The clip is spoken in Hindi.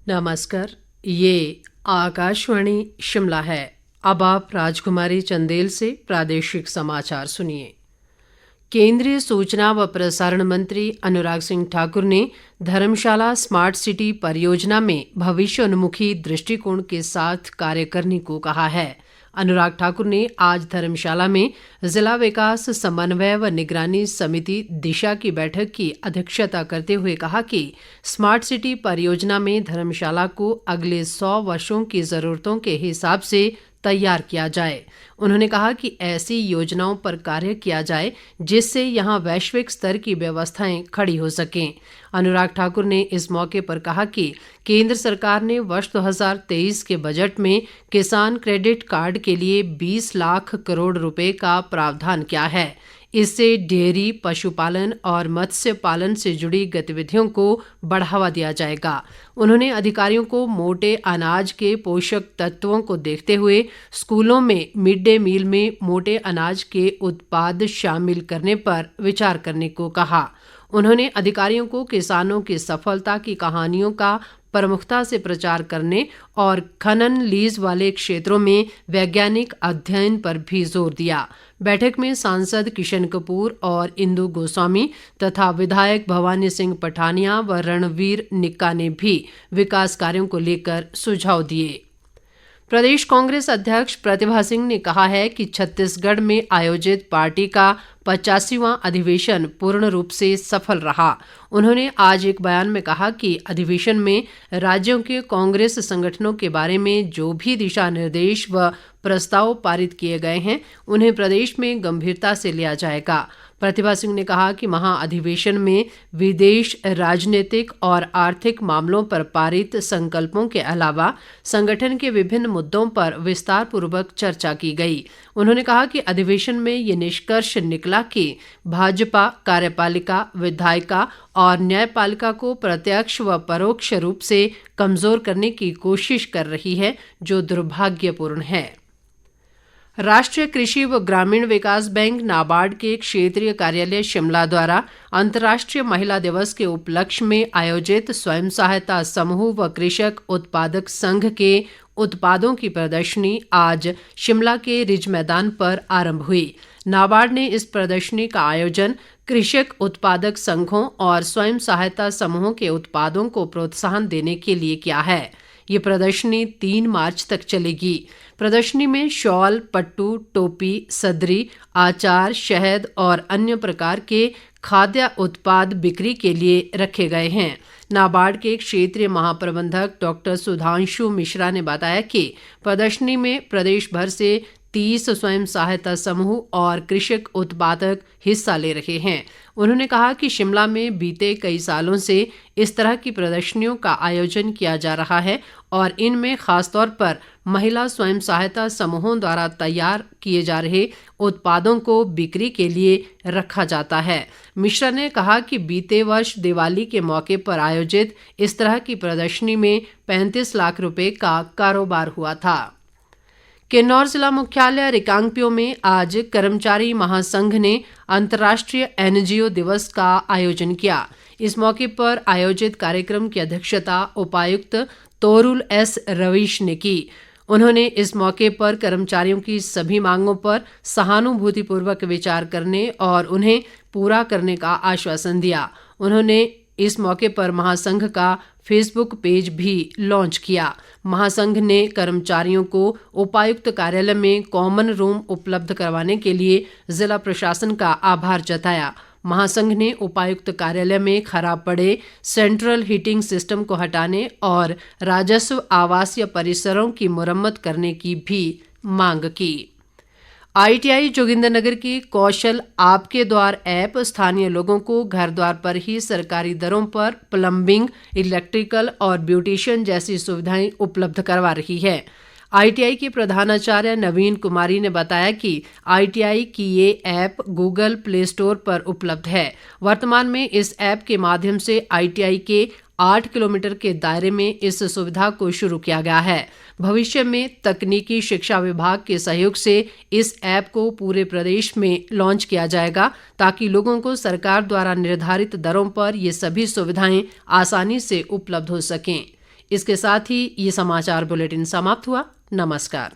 नमस्कार। ये आकाशवाणी शिमला है। अब आप राजकुमारी चंदेल से प्रादेशिक समाचार सुनिए। केंद्रीय सूचना व प्रसारण मंत्री अनुराग सिंह ठाकुर ने धर्मशाला स्मार्ट सिटी परियोजना में भविष्योन्मुखी दृष्टिकोण के साथ कार्य करने को कहा है। अनुराग ठाकुर ने आज धर्मशाला में जिला विकास समन्वय व निगरानी समिति दिशा की बैठक की अध्यक्षता करते हुए कहा कि स्मार्ट सिटी परियोजना में धर्मशाला को अगले 100 वर्षों की ज़रूरतों के हिसाब से तैयार किया जाए। उन्होंने कहा कि ऐसी योजनाओं पर कार्य किया जाए जिससे यहाँ वैश्विक स्तर की व्यवस्थाएं खड़ी हो सकें। अनुराग ठाकुर ने इस मौके पर कहा कि केंद्र सरकार ने वर्ष 2023 के बजट में किसान क्रेडिट कार्ड के लिए 20 लाख करोड़ रुपए का प्रावधान किया है। इससे डेयरी, पशुपालन और मत्स्य पालन से जुड़ी गतिविधियों को बढ़ावा दिया जाएगा। उन्होंने अधिकारियों को मोटे अनाज के पोषक तत्वों को देखते हुए स्कूलों में मिड डे मील में मोटे अनाज के उत्पाद शामिल करने पर विचार करने को कहा। उन्होंने अधिकारियों को किसानों की सफलता की कहानियों का प्रमुखता से प्रचार करने और खनन लीज वाले क्षेत्रों में वैज्ञानिक अध्ययन पर भी जोर दिया। बैठक में सांसद किशन कपूर और इंदु गोस्वामी तथा विधायक भवानी सिंह पठानिया व रणवीर निक्का ने भी विकास कार्यों को लेकर सुझाव दिए। प्रदेश कांग्रेस अध्यक्ष प्रतिभा सिंह ने कहा है कि छत्तीसगढ़ में आयोजित पार्टी का 85वां अधिवेशन पूर्ण रूप से सफल रहा। उन्होंने आज एक बयान में कहा कि अधिवेशन में राज्यों के कांग्रेस संगठनों के बारे में जो भी दिशा निर्देश व प्रस्ताव पारित किए गए हैं उन्हें प्रदेश में गंभीरता से लिया जाएगा। प्रतिभा सिंह ने कहा कि महाअधिवेशन में विदेश, राजनीतिक और आर्थिक मामलों पर पारित संकल्पों के अलावा संगठन के विभिन्न मुद्दों पर विस्तार पूर्वक चर्चा की गई। उन्होंने कहा कि अधिवेशन में ये निष्कर्ष निकला कि भाजपा कार्यपालिका, विधायिका और न्यायपालिका को प्रत्यक्ष व परोक्ष रूप से कमजोर करने की कोशिश कर रही है, जो दुर्भाग्यपूर्ण है। राष्ट्रीय कृषि व ग्रामीण विकास बैंक नाबार्ड के क्षेत्रीय कार्यालय शिमला द्वारा अंतर्राष्ट्रीय महिला दिवस के उपलक्ष्य में आयोजित स्वयं सहायता समूह व कृषक उत्पादक संघ के उत्पादों की प्रदर्शनी आज शिमला के रिज मैदान पर आरंभ हुई। नाबार्ड ने इस प्रदर्शनी का आयोजन कृषक उत्पादक संघों और स्वयं सहायता समूहों के उत्पादों को प्रोत्साहन देने के लिए किया है। ये प्रदर्शनी 3 मार्च तक चलेगी। प्रदर्शनी में शॉल, पट्टू, टोपी, सदरी, आचार, शहद और अन्य प्रकार के खाद्य उत्पाद बिक्री के लिए रखे गए हैं। नाबार्ड के क्षेत्रीय महाप्रबंधक डॉक्टर सुधांशु मिश्रा ने बताया कि प्रदर्शनी में प्रदेश भर से 30 स्वयं सहायता समूह और कृषक उत्पादक हिस्सा ले रहे हैं। उन्होंने कहा कि शिमला में बीते कई सालों से इस तरह की प्रदर्शनियों का आयोजन किया जा रहा है और इनमें खासतौर पर महिला स्वयं सहायता समूहों द्वारा तैयार किए जा रहे उत्पादों को बिक्री के लिए रखा जाता है। मिश्रा ने कहा कि बीते वर्ष दिवाली के मौके पर आयोजित इस तरह की प्रदर्शनी में 35 लाख रुपए का कारोबार हुआ था। किन्नौर जिला मुख्यालय रिकांगपिओ में आज कर्मचारी महासंघ ने अंतर्राष्ट्रीय एनजीओ दिवस का आयोजन किया। इस मौके पर आयोजित कार्यक्रम की अध्यक्षता उपायुक्त तोरुल एस रवीश ने की। उन्होंने इस मौके पर कर्मचारियों की सभी मांगों पर सहानुभूतिपूर्वक विचार करने और उन्हें पूरा करने का आश्वासन दिया। उन्होंने इस मौके पर महासंघ का फेसबुक पेज भी लॉन्च किया। महासंघ ने कर्मचारियों को उपायुक्त कार्यालय में कॉमन रूम उपलब्ध करवाने के लिए जिला प्रशासन का आभार जताया। महासंघ ने उपायुक्त कार्यालय में खराब पड़े सेंट्रल हीटिंग सिस्टम को हटाने और राजस्व आवासीय परिसरों की मुरम्मत करने की भी मांग की। ITI जोगिंद्रनगर की कौशल आपके द्वार ऐप स्थानीय लोगों को घर द्वार पर ही सरकारी दरों पर प्लम्बिंग, इलेक्ट्रिकल और ब्यूटिशियन जैसी सुविधाएं उपलब्ध करवा रही है। ITI की प्रधानाचार्य नवीन कुमारी ने बताया कि ITI की ये ऐप गूगल प्ले स्टोर पर उपलब्ध है। वर्तमान में इस ऐप के माध्यम से ITI के 8 किलोमीटर के दायरे में इस सुविधा को शुरू किया गया है। भविष्य में तकनीकी शिक्षा विभाग के सहयोग से इस ऐप को पूरे प्रदेश में लॉन्च किया जाएगा ताकि लोगों को सरकार द्वारा निर्धारित दरों पर ये सभी सुविधाएं आसानी से उपलब्ध हो सकें। इसके साथ ही ये समाचार बुलेटिन समाप्त हुआ। नमस्कार।